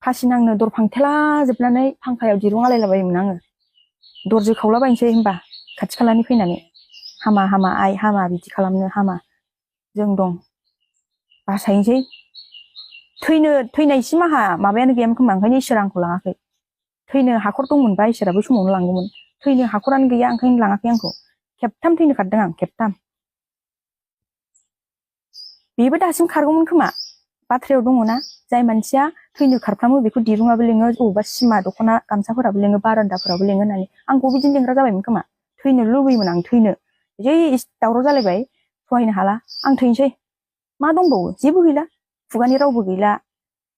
फासि नांनो दर फांथेला जोबनानै फांखायाव दिरुं आलायलाबायोमोन आङो दरजो खावलाबायनोसै होमबा खाथि खालानि फैनानै हामा हामा आइ हामा बिदि खालामनो हामा जों दं बासायनोसै थैनायसिम आंहा माबायानो गैयामोन खोमा ओंखायनो इसोरा आंखौ लाङाखै थैनो हाखर दंमोनबा इसोरा बै समावनो लांगौमोन थैनो हाखरानो गैया ओंखायनो लाङाखै आंखौ खेबथाम थैनो खारदों आं खेबथाम बेबो दासिम खारगौमोन खोमा बाथ्रायाव दङना जाय मानसिया थैनो खारफ्रामो बेखौ दिरुङाबो लेङो अबेबा सिमा दख'ना गामसाफोराबो लेङो बारान्दाफोराबो लेङो होननानै आंखौ बिदिनो लेंग्रा जाबायमोन खोमा थैनो लुबैयोमोन आं थैनो जै दावराव जालायबाय सहायनो हाला आं थैनोसै मा दंबावो जेबो गैला खुगानि रावबो गैला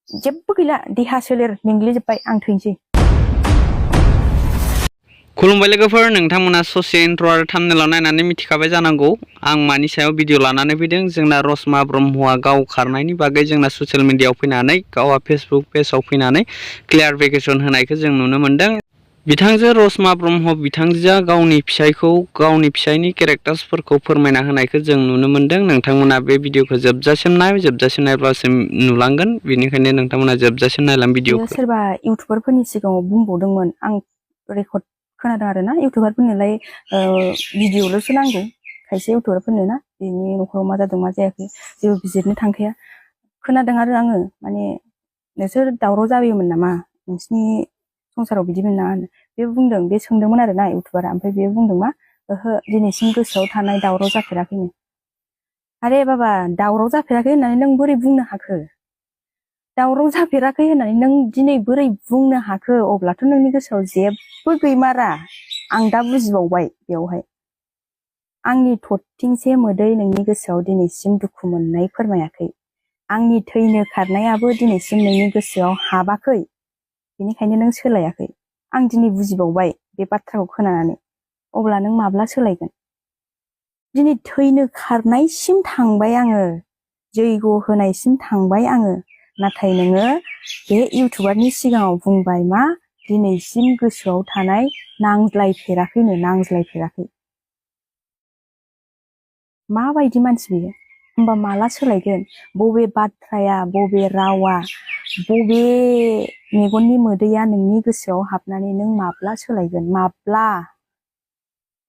जेबो गैला देहा सोलेर मेंग्लिजोब्बाय आं थैनोसै खुलुमबाय लोगोफोर नोंथांमोना ससे इन्ट्र आरो थाम्बनेलाव नायनानै मिथिखाबाय जानांगौ आं मानि सायाव भिडिअ लानानै फैदों जोंना रसमा ब्रह्मआ गाव खारनायनि बागै जोंना ससियेल मिडियाआव फैनानै गावहा फेसबुक पेजाव फैनानै क्लियारिफिकेसन होनायखौ जों नुनो मोनदों बिथांजो रसमा ब्रह्म बिथांजोआ गावनि फिसायखौ गावनि फिसायनि केरेक्टार्सफोरखौ फोरमायना होनायखौ जों नुनो मोनदों नोंथांमोना बे भिडिअखौ जोबजासिम नायब्लासो नुलांगोन बेनिखायनो नोंथांमोना जोबजासिम नायलां भिडिअखौ सोरबा इउटुबारफोरनि सिगाङाव बुंबावदोंमोन आं रेकर्ड खोनादों आरो ना इउटुबारफोरनोलाय भिडिअल'सो नांगौ खायसे इउटुबारफोरनो ना बेनि न'खराव मा जादों मा जायाखै जेबो बिजिरनो थांखाया खोनादों आरो आङो माने नोंसोर दावराव जायोमोन नामा नोंसिनि संसाराव बिदिमोन ना बे बुंदों बे सोंदोंमोन आरो ना इउटुबारा ओमफ्राय बे बुंदों मा ओहो दिनैसिम गोसोआव थानाय दावराव जाफेराखैनो आरे बाबा दावराव जाफेराखै होननानै नों बोरै बुंनो हाखो दावराव जाफेराखै होननानै नों दिनै बोरै बुंनो हाखो अब्लाथ' नोंनि गोसोआव जेबो गैमारा आं दा बुजिबावबाय बेवहाय आंनि थरथिंसे मोदै नोंनि गोसोआव दिनैसिम दुखु मोननाय फोरमायाखै आंनि थैनो खारनायाबो दिनैसिम नोंनि गोसोआव हाबाखै बेनिखायनो नों सोलायाखै आं दिनै बुजिबावबाय बे बाथ्राखौ खोनानानै अब्ला नों माब्ला सोलायगोन दिनै थैनो खारनायसिम थांबाय आङो जैग' होनायसिम थांबाय आङो नाथाय नोङो बे इउटुबारनि सिगाङाव बुंबाय मा दिनैसिम गोसोआव थानाय नांज्लायफेराखै माबायदि मानसि बियो होमबा माला सोलायगोन बबे बाथ्राया बबे रावा बबे मेगननि मोदैया नोंनि गोसोआव हाबनानै नों माब्ला सोलायगोन माब्ला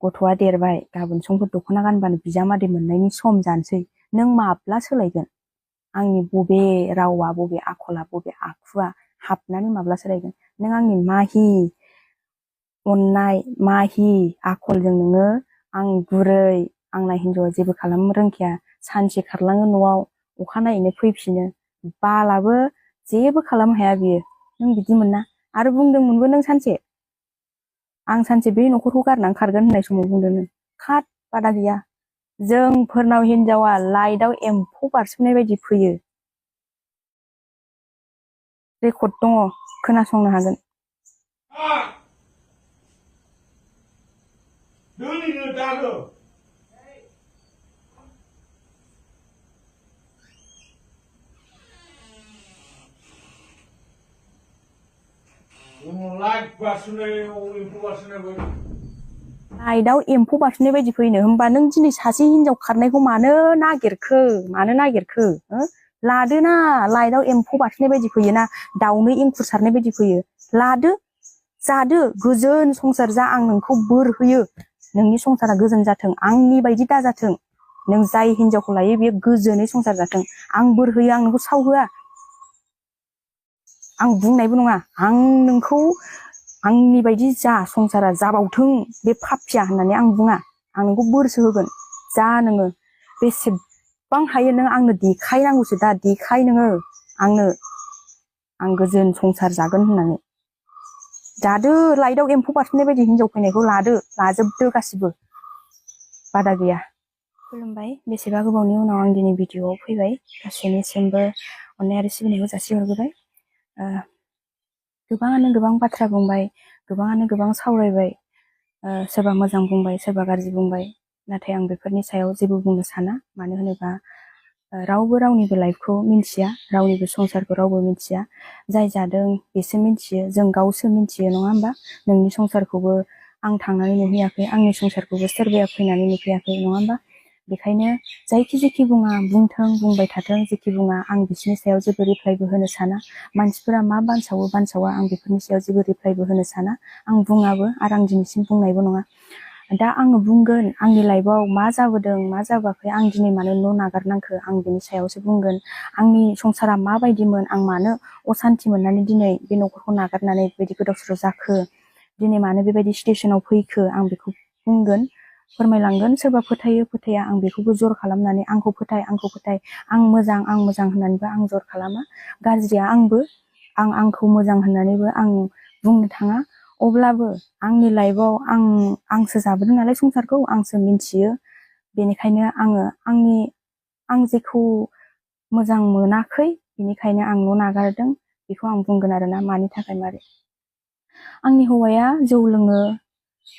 गथ'आ देरबाय गाबोन समफोर दख'ना गानबानो बिजामादै मोननायनि सम जानोसै नों माब्ला सोलायगोन आंनि बबे रावा बबे आखला बबे आखुआ हाबनानै माब्ला सोलायगोन नों आंनि माहि अननाय माहि आखलजों नोङो आं गुरै आंना हिन्जावआ जेबो खालामनो रोंखाया सानसे खारलाङो न'आव अखानायैनो फैफिनो बालाबो जेबो खालामनो हाया बियो नों बिदिमोन ना आरो बुंदोंमोनबो नों सानसे आं सानसे बे न'खरखौ गारनानै खारगोन होननाय समाव बुंदों नों खाट बादा गैया जोंफोरनाव हिन्जावा लाइटआव एम्फौ बारसोमनाय बायदि फैयो रेकर्ड दङ खोनासंनो हागोन लाइटआव एम्फौ बारसोमनाय बायदि फैनो होमबा नों दिनै सासे हिन्जाव खारनायखौ मानो नागिरखो लादोना लाइटआव एम्फौ बारसोमनाय बायदि फैयोना दाउनो एंखुर सारनाय बायदि फैयो लादो जादो गोजोन संसार जा आं नोंखौ बोर होयो नोंनि संसारा गोजोन जाथों आंनि बायदि दाजाथों नों जाय हिन्जावखौ लायो बेयो गोजोनै संसार जाथों आं बोर होयो आं नोंखौ सावहोआ आं बुंनायबो नङा आं नोंखौ आंनि बायदि जा संसारा जाबावथों बे पापिया होननानै आं बुङा आं नोंखौ बोरसो होगोन जा नोङो बेसेबां हायो नों आंनो देखायनांगौसो दा देखाय नोङो आंनो आं गोजोन संसार जागोन होननानै जादो लाइटआव एम्फौ बारसोमनाय बायदि हिन्जाव फैनायखौ लाजोबदो गासिबो बादा गैया खुलुमबाय बेसेबा गोबावनि उनाव आं दिनै भिडिअआव फैबाय गासैनिसिमबो अननाय आरो सिबिनायखौ जासिहरग्रोबाय गोबाङानो गोबां बाथ्रा बुंबाय गोबाङानो गोबां सावरायबाय सोरबा मोजां बुंबाय सोरबा गाज्रि बुंबाय नाथाय आं बेफोरनि सायाव जेबो बुंनो साना मानो होनोबा रावबो रावनिबो लाइफखौ मिन्थिया रावनिबो संसारखौ रावबो मिन्थिया जाय जादों बेसो मिन्थियो जों गावसो मिन्थियो नङा होमबा नोंनि संसारखौबो आं थांनानै नुहैयाखै आंनि संसारखौबो सोरबाया फैनानै नुफैयाखै नङा होमबा बेखायनो जायखि जेखि बुङा बुंथों बुंबाय थाथों जेखि बुङा आं बिसोरनि सायाव जेबो रिप्लाइबो होनो साना मानसिफोरा मा बानसावा आं बेफोरनि सायाव जेबो रिप्लाइबो होनो साना आं बुङाबो आरो आं दिनैसिम बुंनायबो नङा दा आङो बुंगोन आंनि लाइफआव मा जाबोदों मा जाबोआखै आं दिनै मानो न' नागारनांखो आं बिनि सायावसो बुंगोन आंनि संसारा माबायदिमोन आं मानो असान्ति मोननानै दिनै बे न'खरखौ नागारनानै बेबायदि गोदाव सोराव जाखो दिनै मानो बेबायदि सिटुएसनाव फैखो आं बेखौ बुंगोन फोरमायलांगोन सोरबा फोथायो फोथाया आं बेखौबो जर खालामनानै आंखौ फोथाय आं मोजां होननानैबो आं जर खालामा गाज्रिया आं आंखौ मोजां होननानैबो आं बुंनो थाङा अब्लाबो आंनि लाइफआव आंसो जाबोदों नालाय संसारखौ आंसो मिन्थियो बेनिखायनो आं जेखौ मोजां मोनाखै बेनिखायनो आं न' नागारदों बेखौ आं बुंगोन आरोना मानि थाखाय मारै आंनि हौवाया जौ लोङो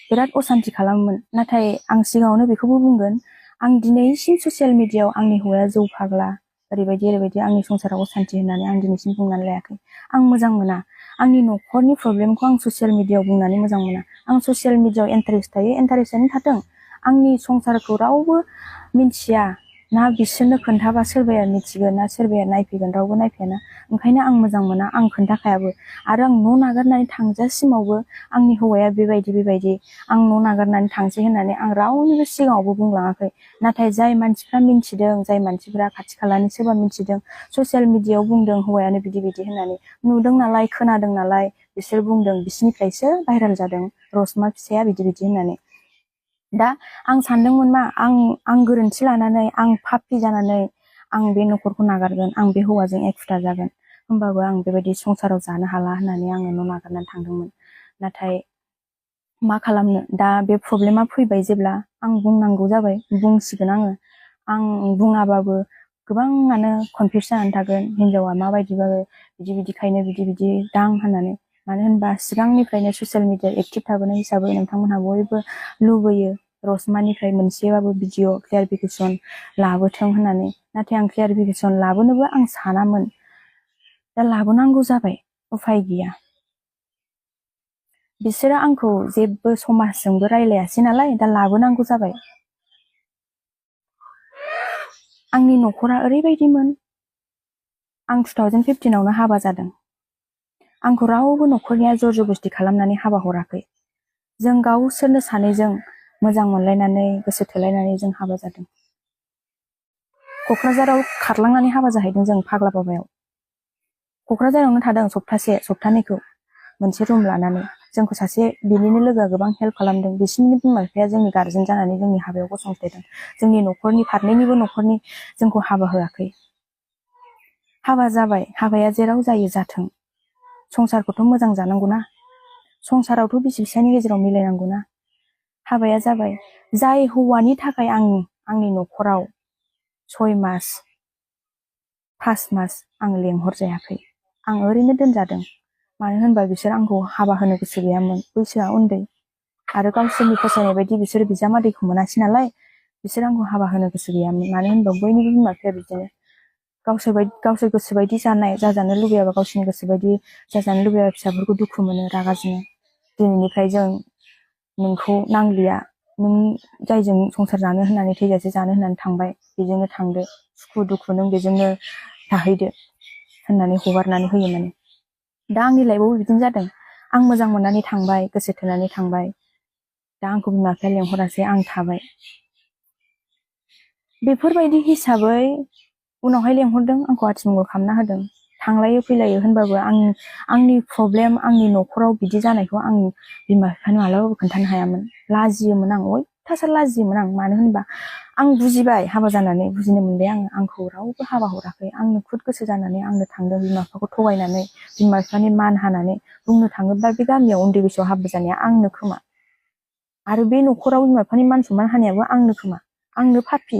बिराद असान्ति खालामोमोन नाथाय आं सिगाङावनो बेखौबो बुंगोन आं दिनैसिम ससियेल मिडियायाव आंनि हौवाया जौ फाग्ला ओरैबायदि आंनि संसाराव असान्ति होननानै आं दिनैसिम बुंनानै लायाखै आं मोजां मोना आंनि न'खरनि प्रब्लेमखौ आं ससियेल मिडियायाव बुंनानै मोजां मोना आं ससियेल मिडियायाव इन्टारेस्ट थायो इन्टारेस्टआनो थाथों आंनि संसारखौ रावबो मिन्थिया ना बिसोरनो खोन्थाबा सोरबाया मिथिगोन ना सोरबाया नायफैगोन रावबो नायफैयाना ओंखायनो आं मोजां मोना आं खोन्थाखायाबो आरो आं न' नागारनानै थांजासिमावबो आंनि हौवाया बेबायदि आं न' नागारनानै थांसै होननानै आं रावनिबो सिगाङावबो बुंलाङाखै नाथाय जाय मानसिफ्रा मिन्थिदों जाय मानसिफ्रा खाथि खालानि सोरबा मिन्थिदों ससियेल मिडियायाव बुंदों हौवायानो बिदि होननानै नुदों नालाय खोनादों नालाय बिसोर बुंदों बिसोरनिफ्रायसो भाइरेल जादों रसमा फिसाया बिदि होननानै दा आं सानदोंमोन मा आं गोरोन्थि लानानै आं पापि जानानै आं बे न'खरखौ नागारगोन आं बे हौवाजों एखुथा जागोन होमबाबो आं बेबायदि संसाराव जानो हाला होननानै आङो न' नागारनानै थांदोंमोन नाथाय मा खालामनो दा बे प्रब्लेमा फैबाय जेब्ला आं बुंनांगौ जाबाय बुंसिगोन आं बुङाबाबो गोबाङानो कनफिउस जानानै थागोन हिनजावा माबायदिबाबो बिदिखायनो बिदि दां होननानै मानो होनबा सिगांनिफ्रायनो ससियेल मिडियायाव एक्टिभ थाबोनाय हिसाबै नोंथांमोनहा बयबो लुबैयो रसमानिफ्राय मोनसेबाबो भिडिअ क्लियारिफिकेसन लाबोथों होननानै नाथाय आं क्लियारिफिकेसन लाबोनोबो आं सानामोन दा लाबोनांगौ जाबाय उफाय गैया बिसोरो आंखौ जेबो समाजजोंबो रायलायासै नालाय दा लाबोनांगौ जाबाय आंनि न'खरा ओरैबायदिमोन आं 2015आवनो हाबा जादों आंखौ रावबो न'खरनिया जर जबस्ति खालामनानै हाबा हराखै जों गावसोरनो सानैजों मोजां मोनलायनानै गोसो थोलायनानै जों हाबा जादों क'क्राझाराव खारलांनानै हाबा जाहैदों जों फाग्ला बाबायाव क'क्राझारावनो थादों सप्तानैखौ मोनसे रुम लानानै जोंखौ सासे बिनिनो लोगोआ गोबां हेल्प खालामदों बिसिनि बिमा बिफाया जोंनि गार्जेन जानानै जोंनि हाबायाव गसंथायदों जोंनि न'खरनि फारनैनिबो न'खरनि जोंखौ हाबा होआखै हाबा जाबाय हाबाया जेराव जायो जाथों संसारखौथ' मोजां जानांगौना संसारावथ' बिसि फिसायनि गेजेराव मिलायनांगौना हाबाया जाबाय जाय हौवानि थाखाय आंनि न'खराव 6 मास 5 मास आं लेंहरजायाखै आं ओरैनो दोनजादों मानो होनबा बिसोर आंखौ हाबा होनो गोसो गैयामोन बैसोआ उन्दै आरो गावसोरनि फसायनाय बायदि बिसोर बिजामादैखौ मोनासै नालाय बिसोर आंखौ हाबा होनो गोसो गैयामोन मानो होनबा बयनिबो बिमा बिफाया बिदिनो गावसोर गोसोबायदि जाजानो लुबैयाबा गावसोरनि गोसोबायदि जाजानो लुबैयाबा फिसाफोरखौ दुखु मोनो रागा जोङो दिनैनिफ्राय जों नोंखौ नांलिया नों जायजों संसार जानो होननानै थैजासे जानो होननानै थांबाय बेजोंनो थांदो सुखु दुखु नों बेजोंनो थाहैदो होननानै हगारनानै होयो माने दा आंनि लाइफआवबो बिदिनो जादों आं मोजां मोननानै थांबाय गोसो थोनानै थांबाय दा आंखौ बिमा बिफाया लेंहरासै आं थाबाय बेफोरबायदि हिसाबै उनावहाय लेंहरदों आंखौ आथिमंगल खालामना होदों थांलायो फैलायो होनबाबो आंनि प्रब्लेम आंनि न'खराव बिदि जानायखौ आं बिमा बिफानो मालाबाबो खोन्थानो हायामोन लाजियोमोन आं अयथासार लाजियोमोन आं मानो होनबा आं बुजिबाय हाबा जानानै बुजिनो मोनबाय आंखौ रावबो हाबा हराखै आंनो खुद गोसो जानानै आंनो थांदों बिमा बिफाखौ थगायनानै बिमा बिफानि मान हानानै बुंनो थाङोब्ला बे गामियाव उन्दै बैसोआव हाबा जानाया आंनो खोमा आरो बे न'खराव बिमा बिफानि मान सनमान हानायाबो आंनो खोमा आंनो पापि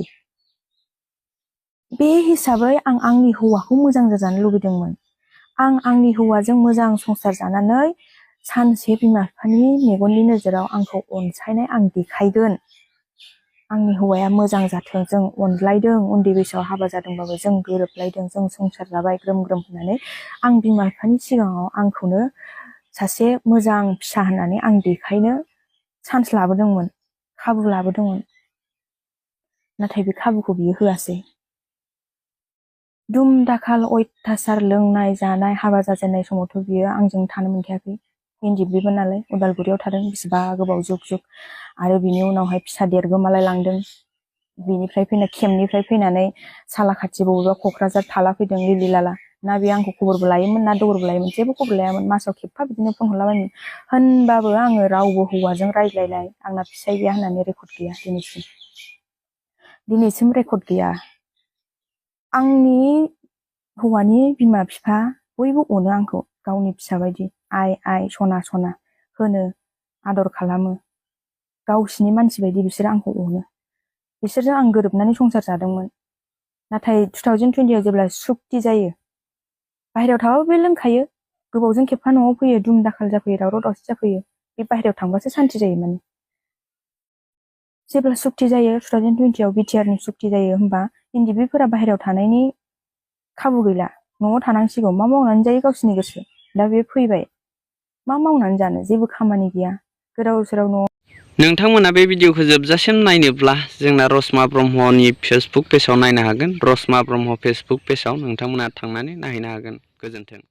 बे हिसाबै आं आंनि हौवाखौ मोजां जाजानो लुबैदोंमोन आं आंनि हौवाजों मोजां संसार जानानै सानसे बिमा बिफानि मेगननि नोजोराव आंखौ अनसायनाय आं देखायगोन आंनि हौवाया मोजां जाथों जों अनलायदों उन्दै बैसोआव हाबा जादोंबाबो जों गोरोबलायदों जों संसार जाबाय ग्रोम होननानै आं बिमा बिफानि सिगाङाव आंखौनो सासे मोजां फिसा होननानै आं देखायनो चान्स लाबोदोंमोन खाबु लाबोदोंमोन नाथाय बे खाबुखौ बियो होआसै। दुम दाखाल अयथासार लोंनाय जानाय हाबा जाजेननाय समावथ' बियो आंजों थानो मोनखायाखै। हिन्दिबो नालाय उदालगुरियाव थादों बेसेबा गोबाव जुग जुग आरो बिनि उनावहाय फिसा देरगोमालाय लांदों। बिनिफ्राय फैना केम्पनिफ्राय फैनानै सालाखाथि बबेबा क'क्राझार थाला फैदों लिलि लाला। ना बे आंखौ खबरबो लायोमोन ना दबरबो लायोमोन, जेबो खबर लायामोन। मासाव खेबफा बिदिनो फन हरलाबायोमोन। होनबाबो आङो रावबो हौवाजों रायज्लायनाय आंना फिसाय गैया होननानै रेकर्ड गैया दिनैसिम रेकर्ड गैया। आंनि हौवानि बिमा बिफा बयबो अनो आंखौ गावनि फिसा बायदि आइ आइ सना सना होनो आदर खालामो। गावसिनि मानसि बायदि बिसोरो आंखौ अनो। बिसोरजों आं गोरोबनानै संसार जादोंमोन। नाथाय 2020 आव जेब्ला सुक्ति जायो, बाहेरायाव थाबाबो बे लोंखायो, गोबावजों खेबफा न'आव फैयो, दुम दाखाल जाफैयो, दावराव दावसि जाफैयो। बे बाहेरायाव थांबासो सान्ति जायो माने। जेब्ला सुक्ति जायो 2020 आव बिटिआरनि सुक्ति जायो, होमबा हिन्दिबिफोरा बाहेरायाव थानायनि खाबु गैला, न'आव थानांसिगौ। मा मावनानै जायो गावसिनि गोसो। दा बे फैबाय, मा मावनानै जानो, जेबो खामानि गैया, गोदाव सोराव न'आव। नोंथांमोना बे भिडिअखौ जोबजासिम नायनोब्ला जोंना रसमा ब्रह्मनि फेसबुक पेजाव नायनो हागोन। रसमा ब्रह्म फेसबुक पेजाव नोंथांमोना थांनानै नायहैनो हागोन। गोजोन्थों।